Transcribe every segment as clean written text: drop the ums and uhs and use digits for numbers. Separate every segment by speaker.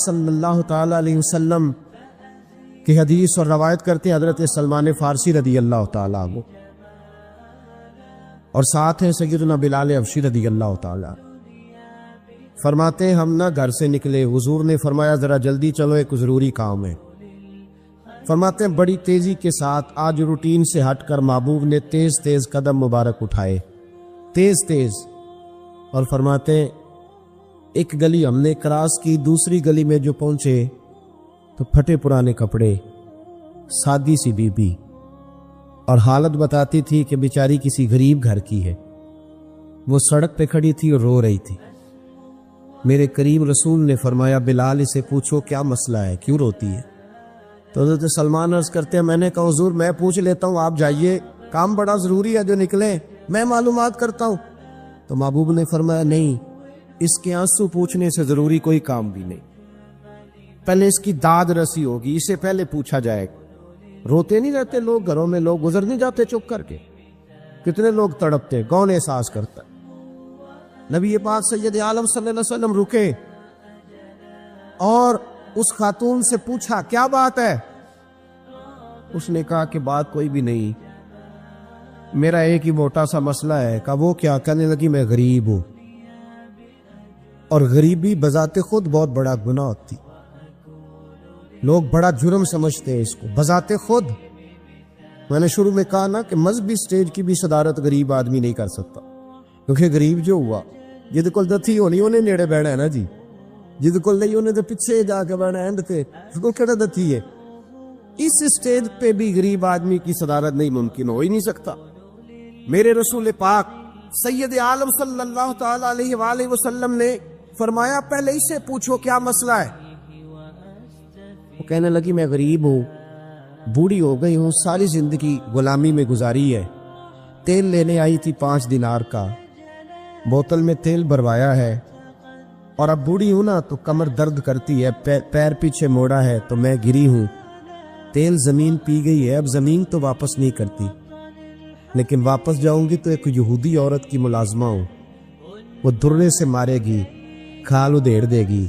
Speaker 1: صلی اللہ تعالی علیہ وسلم کی حدیث اور روایت کرتے ہیں حضرت سلمان فارسی رضی اللہ تعالیٰ عنہ، اور ساتھ ہیں سیدنا بلال حبشی رضی اللہ تعالیٰ۔ فرماتے ہیں ہم نہ گھر سے نکلے، حضور نے فرمایا ذرا جلدی چلو، ایک ضروری کام ہے۔ فرماتے ہیں بڑی تیزی کے ساتھ آج روٹین سے ہٹ کر محبوب نے تیز تیز قدم مبارک اٹھائے، تیز تیز، اور فرماتے ہیں ایک گلی ہم نے کراس کی، دوسری گلی میں جو پہنچے تو پھٹے پرانے کپڑے، سادی سی بی بی، اور حالت بتاتی تھی کہ بیچاری کسی غریب گھر کی ہے۔ وہ سڑک پہ کھڑی تھی اور رو رہی تھی۔ میرے کریم رسول نے فرمایا بلال اسے پوچھو کیا مسئلہ ہے، کیوں روتی ہے؟ تو حضرت سلمان عرض کرتے ہیں میں نے کہا حضور میں پوچھ لیتا ہوں، آپ جائیے، کام بڑا ضروری ہے جو نکلے، میں معلومات کرتا ہوں۔ تو محبوب نے فرمایا نہیں، اس کے آنسو پوچھنے سے ضروری کوئی کام بھی نہیں، پہلے اس کی داد رسی ہوگی، اسے پہلے پوچھا جائے گا۔ روتے نہیں رہتے لوگ گھروں میں، لوگ گزر نہیں جاتے چپ کر کے، کتنے لوگ تڑپتے، کون احساس کرتا ہے؟ نبی پاک سید عالم صلی اللہ علیہ وسلم رکے اور اس خاتون سے پوچھا کیا بات ہے؟ اس نے کہا کہ بات کوئی بھی نہیں، میرا ایک ہی موٹا سا مسئلہ ہے۔ کہا وہ کیا؟ کہنے لگی میں غریب ہوں، اور غریبی بذات خود بہت بڑا گناہ ہوتی، لوگ بڑا جرم سمجھتے ہیں اس کو بذات خود۔ میں نے شروع میں کہا نا کہ مذہبی سٹیج کی بھی صدارت غریب آدمی نہیں کر سکتا، کیونکہ غریب جو ہوا جد کول دتھی ہونی انہیں نیڑے بیٹھا ہے نا جی، جد کول نہیں انہیں تو پیچھے جا کے بیٹھا اینڈ پہ، اس کو کہڑا دتھی ہے۔ اس سٹیج پہ بھی غریب آدمی کی صدارت نہیں ممکن ہو ہی نہیں سکتا۔ میرے رسول پاک سید عالم صلی اللہ تعالی علیہ وآلہ وسلم نے فرمایا پہلے اسے پوچھو کیا مسئلہ ہے۔ وہ کہنے لگی میں غریب ہوں، بوڑھی ہو گئی ہوں، ساری زندگی غلامی میں گزاری ہے، تیل لینے آئی تھی 5 دینار کا، بوتل میں تیل بھروایا ہے، اور اب بوڑھی ہوں نا تو کمر درد کرتی ہے، پیر پیچھے موڑا ہے تو میں گری ہوں، تیل زمین پی گئی ہے، اب زمین تو واپس نہیں کرتی، لیکن واپس جاؤں گی تو ایک یہودی عورت کی ملازمہ ہوں، وہ درے سے مارے گی، کھال ادھیڑ دے گی،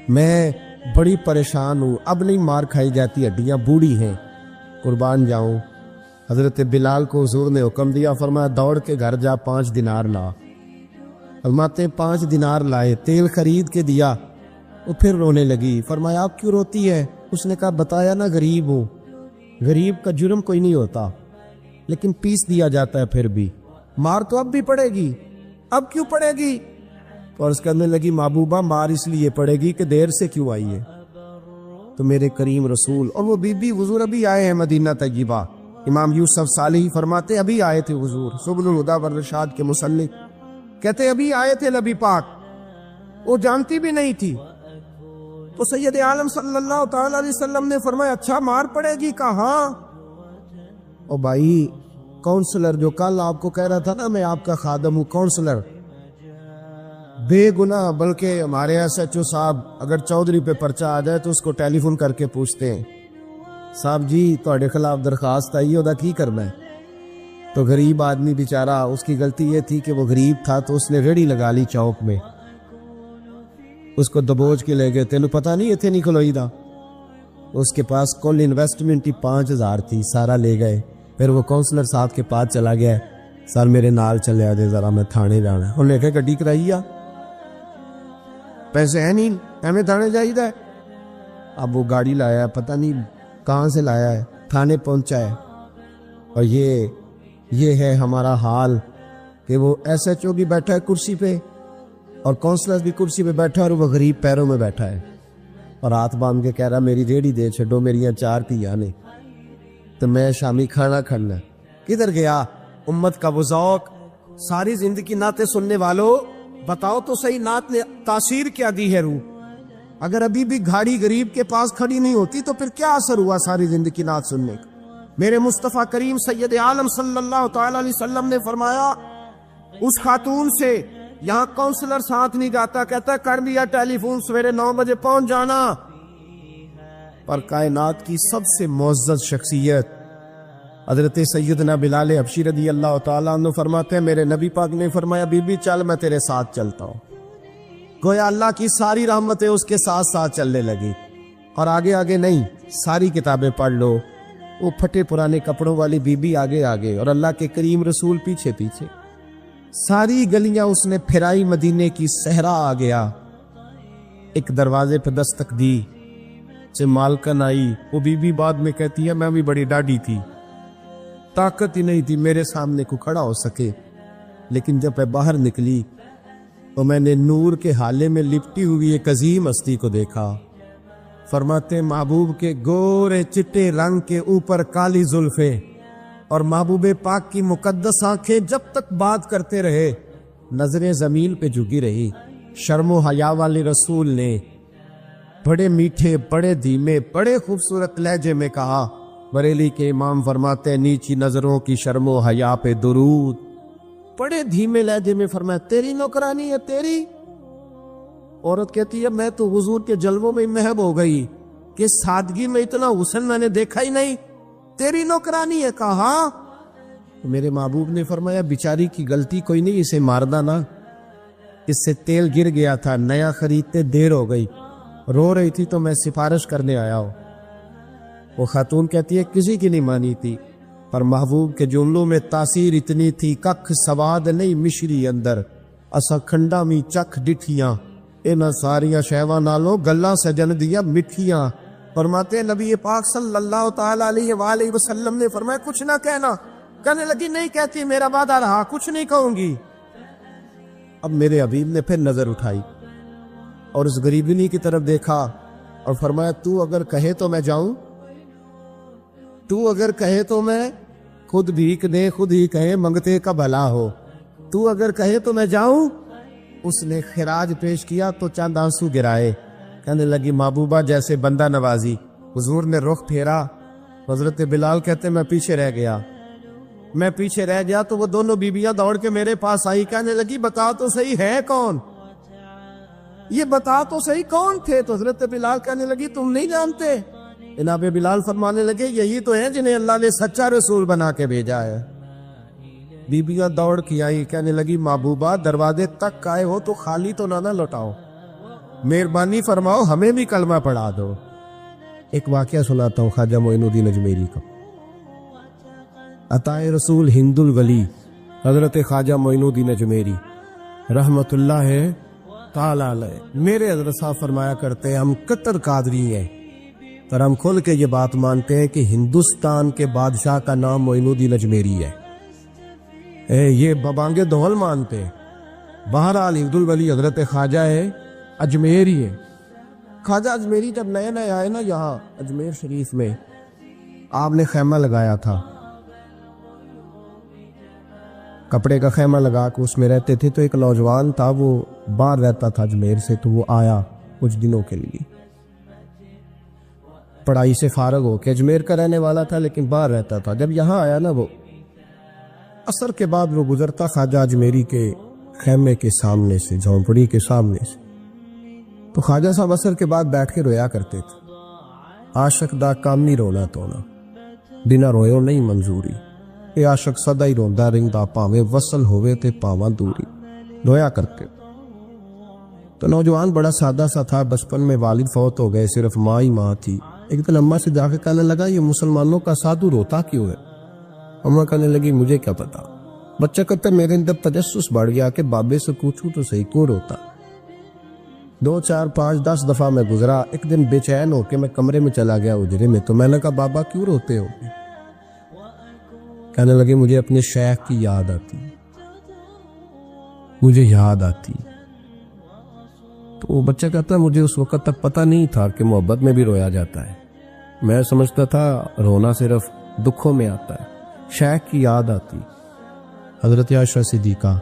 Speaker 1: میں بڑی پریشان ہوں، اب نہیں مار کھائی جاتی، ہڈیاں بوڑھی ہیں، قربان جاؤں۔ حضرت بلال کو حضور نے حکم دیا، فرمایا دوڑ کے گھر جا 5 دینار لا۔ فرماتے 5 دینار لائے، تیل خرید کے دیا، وہ پھر رونے لگی۔ فرمایا آپ کیوں روتی ہے؟ اس نے کہا بتایا نا غریب ہوں، غریب کا جرم کوئی نہیں ہوتا، لیکن پیس دیا جاتا ہے، پھر بھی مار تو اب بھی پڑے گی، اب کیوں پڑے گی؟ اور اس کرنے لگی محبوبہ مار اس لیے پڑے گی کہ دیر سے کیوں آئی ہے۔ تو میرے کریم رسول اور وہ بی بی حضور ابھی آئے ہیں مدینہ طیبہ، امام یوسف صالحی فرماتے ابھی آئے تھے حضور، سبل الہدی والرشاد کے مصنف کہتے ابھی آئے تھے نبی پاک، وہ جانتی بھی نہیں تھی۔ تو سید عالم صلی اللہ تعالی علیہ وسلم نے فرمایا اچھا مار پڑے گی؟ کہا ہاں۔ او بھائی کونسلر جو کل آپ کو کہہ رہا تھا نا میں آپ کا خادم ہوں، کونسلر بے گناہ، بلکہ ہمارے ایس ایچ او صاحب اگر چودھری پہ پرچہ آ جائے تو اس کو ٹیلی فون کر کے پوچھتے ہیں صاحب جی تہاڈے خلاف درخواست آئی ہے، کی کرنا ہے؟ تو غریب آدمی بیچارہ، اس کی غلطی یہ تھی کہ وہ غریب تھا تو اس نے ریڑھی لگا لی چوک میں، اس کو دبوچ کے لے گئے، تینوں پتہ نہیں اتنے نہیں کھلوئی دا، اس کے پاس کل انویسٹمنٹ ہی 5000 تھی، سارا لے گئے۔ پھر وہ کونسلر صاحب کے پاس چلا گیا، سر میرے نال چلے آ دے ذرا میں تھانے جانا ہے، انہوں نے کہا گڈی کرائی آ، پیسے ہیں نہیں ایویں تھانے جائیدا ہے۔ اب وہ گاڑی لایا ہے، پتہ نہیں کہاں سے لایا ہے، تھانے پہنچا ہے، اور یہ ہے ہمارا حال کہ وہ ایس ایچ او بھی بیٹھا ہے کرسی پہ اور کونسلر بھی کرسی پہ بیٹھا ہے، اور وہ غریب پیروں میں بیٹھا ہے اور ہاتھ باندھ کے کہہ رہا میری ریڑھی دے چھڈو، میریاں 4 دھیاں نے تو میں شامی کھانا کھڑنا۔ کدھر گیا امت کا وہ ذوق؟ ساری زندگی نعتیں سننے والوں بتاؤ تو صحیح نعت نے تاثیر کیا دی ہے روح؟ اگر ابھی بھی گھاڑی غریب کے پاس کھڑی نہیں ہوتی تو پھر کیا اثر ہوا ساری زندگی نعت سننے کا؟ میرے مصطفیٰ کریم سید عالم صلی اللہ تعالی علیہ وسلم نے فرمایا اس خاتون سے یہاں کونسلر ساتھ نہیں جاتا، کہتا کر لیا ٹیلی فون، سویرے 9 بجے پہنچ جانا۔ پر کائنات کی سب سے معزز شخصیت حضرت سیدنا بلال حبشی رضی اللہ تعالیٰ عنہ فرماتے ہیں میرے نبی پاک نے فرمایا بی بی چل میں تیرے ساتھ چلتا ہوں۔ گویا اللہ کی ساری رحمتیں اس کے ساتھ ساتھ چلنے لگی. اور آگے آگے نہیں، ساری کتابیں پڑھ لو. وہ پھٹے پرانے کپڑوں والی بی بی آگے آگے اور اللہ کے کریم رسول پیچھے پیچھے. ساری گلیاں اس نے پھرائی، مدینے کی صحرا آ گیا. ایک دروازے پہ دستک دی سے مالکن آئی. وہ بی بی بعد میں کہتی ہے میں بھی بڑی ڈاڈی تھی، طاقت ہی نہیں تھی میرے سامنے کو کھڑا ہو سکے. لیکن جب میں باہر نکلی تو میں نے نور کے حالے میں لپٹی ہوئی ایک عظیم ہستی کو دیکھا. فرماتے محبوب کے گورے چٹے رنگ کے اوپر کالی زلفیں اور محبوب پاک کی مقدس آنکھیں جب تک بات کرتے رہے نظریں زمین پہ جھکی رہی. شرم و حیا والے رسول نے بڑے میٹھے، بڑے دھیمے، بڑے خوبصورت لہجے میں کہا. بریلی کے امام فرماتے نیچی نظروں کی شرم و حیا پہ درود. بڑے دھیمے لہجے میں فرمایا تیری نوکرانی ہے تیری. عورت کہتی ہے میں تو حضور کے جلووں میں محب ہو گئی کہ سادگی میں اتنا حسن میں نے دیکھا ہی نہیں. تیری نوکرانی ہے. کہا میرے محبوب نے فرمایا بیچاری کی غلطی کوئی نہیں، اسے مارنا نا، اس سے تیل گر گیا تھا، نیا خریدتے دیر ہو گئی، رو رہی تھی تو میں سفارش کرنے آیا ہوں. وہ خاتون کہتی ہے کسی کی نہیں مانی تھی، پر محبوب کے جملوں میں تاثیر اتنی تھی ککھ سواد نہیں مشری اندر اسا کھنڈا می چکھ ڈٹھیاں انہاں ساریاں شہواں نالوں گلاں سجن دیا مٹھیاں. فرماتے نبی پاک صلی اللہ تعالی علیہ وآلہ وسلم نے فرمایا کچھ نہ کہنا. کہنے لگی نہیں کہتی، میرا وعدہ رہا، کچھ نہیں کہوں گی. اب میرے حبیب نے پھر نظر اٹھائی اور اس غریبنی کی طرف دیکھا اور فرمایا تو اگر کہے تو میں جاؤں، تو اگر کہے تو میں خود بھیک دے، خود ہی کہے منگتے کا بھلا ہو، تو اگر کہے تو میں جاؤں. اس نے خراج پیش کیا تو چند آنسو گرائے. کہنے لگی محبوبہ جیسے بندہ نوازی. حضور نے رخ پھیرا. حضرت بلال کہتے میں پیچھے رہ گیا تو وہ دونوں بیویاں دوڑ کے میرے پاس آئی. کہنے لگی بتا تو صحیح ہے کون، یہ بتا تو صحیح کون تھے. تو حضرت بلال کہنے لگی تم نہیں جانتے. جناب بلال فرمانے لگے یہی تو ہیں جنہیں اللہ نے سچا رسول بنا کے بھیجا ہے. بیبیاں دوڑ کے آئی. کہنے لگی محبوبہ دروازے تک آئے ہو تو خالی تو نہ لوٹاؤ، مہربانی فرماؤ ہمیں بھی کلمہ پڑھا دو. ایک واقعہ سناتا ہوں خواجہ معین الدین اجمیری کا. عطائے رسول ہند الولی حضرت خواجہ معین الدین اجمیری رحمت اللہ تعالی علیہ، میرے حضرت صاحب فرمایا کرتے ہم کتر قادری ہیں پر ہم کھل کے یہ بات مانتے ہیں کہ ہندوستان کے بادشاہ کا نام معین الدین اجمیری ہے. یہ ببانگے دول مانتے ہیں. بہرحال ہند الولی حضرت خواجہ ہے اجمیری ہے. خواجہ اجمیری جب نئے نئے آئے نا یہاں اجمیر شریف میں، آپ نے خیمہ لگایا تھا، کپڑے کا خیمہ لگا کے اس میں رہتے تھے. تو ایک نوجوان تھا وہ باہر رہتا تھا اجمیر سے، تو وہ آیا کچھ دنوں کے لیے، پڑھائی سے فارغ ہو کے، اجمیر کا رہنے والا تھا لیکن باہر رہتا تھا. جب یہاں آیا نا وہ عصر کے بعد وہ گزرتا خواجہ اجمیری کے خیمے کے سامنے سے، جھونپڑی کے سامنے سے، تو خواجہ صاحب عصر کے بعد بیٹھ کے رویا کرتے تھے. عاشق دا کام نہیں رونا تونا، بنا رویو نہیں منظوری، اے عاشق سدا ہی روندا رہندا پاویں وصل ہوئے تے پاواں دوری، رویا کرتے. تو نوجوان بڑا سادہ سا تھا، بچپن میں والد فوت ہو گئے، صرف ماں ہی ماں تھی. ایک دن اماں سے جا کے کہنے لگا یہ مسلمانوں کا سادھو روتا کیوں ہے؟ اماں کہنے لگی مجھے کیا پتا. بچہ کہتا میرے اندر تجسس بڑھ گیا کہ بابے سے پوچھوں تو صحیح کیوں روتا. 2 4 5 10 دفعہ میں گزرا. ایک دن بے چین ہو کے میں کمرے میں چلا گیا اجرے میں، تو میں نے کہا بابا کیوں روتے ہو؟ کہنے لگے مجھے اپنے شیخ کی یاد آتی، مجھے یاد آتی. تو وہ بچہ کہتا مجھے اس وقت تک پتہ نہیں تھا کہ محبت میں بھی رویا جاتا ہے. میں سمجھتا تھا رونا صرف دکھوں میں آتا ہے. شیخ کی یاد آتی. حضرت عائشہ صدیقہ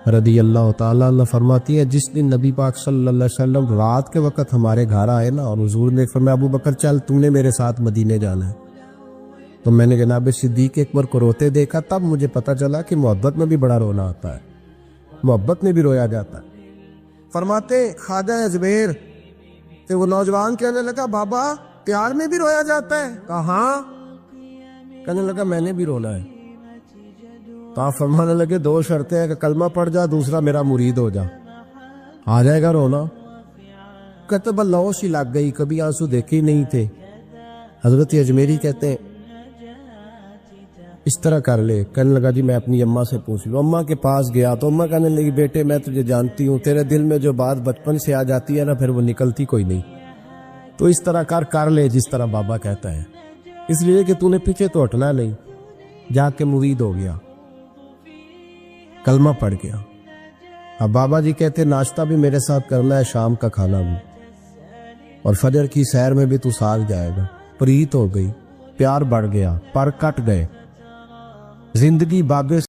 Speaker 1: رضی اللہ تعالیٰ عنہ فرماتی ہے جس دن نبی پاک صلی اللہ علیہ وسلم رات کے وقت ہمارے گھر آئے نا اور حضور نے فرمایا ابو بکر چل تم نے میرے ساتھ مدینے جانا ہے، تو میں نے جناب صدیق اکبر کو روتے دیکھا. تب مجھے پتہ چلا کہ محبت میں بھی بڑا رونا آتا ہے، محبت میں بھی رویا جاتا ہے. فرماتے خواجہ اجمیر تو وہ نوجوان کہنے لگا بابا پیار میں بھی رویا جاتا ہے؟ کہا ہاں. کہنے لگا میں نے بھی رونا ہے. تو آپ فرمانے لگے 2 شرطیں ہیں کہ کلمہ پڑھ جا، دوسرا میرا مرید ہو جا. آ جائے گا رونا؟ کہتے بلوش ہی لگ گئی، کبھی آنسو دیکھے ہی نہیں تھے۔ حضرت اجمیری کہتے ہیں اس طرح کر لے۔ کہنے لگا جی میں اپنی اماں سے پوچھ لوں۔ اماں کے پاس گیا تو اماں کہنے لگی بیٹے میں تجھے جانتی ہوں، تیرے دل میں جو بات بچپن سے آ جاتی ہے نا پھر وہ نکلتی کوئی نہیں، تو اس طرح کر لے جس طرح بابا کہتا ہے، اس لیے کہ تو نے پیچھے تو ہٹنا نہیں۔ جا کے مرید ہو گیا، کلمہ پڑھ گیا۔ اب بابا جی کہتے ناشتہ بھی میرے ساتھ کرنا ہے، شام کا کھانا بھی، اور فجر کی سیر میں بھی تو ساتھ جائے گا۔ پریت ہو گئی، پیار بڑھ گیا، پر کٹ گئے، زندگی بابے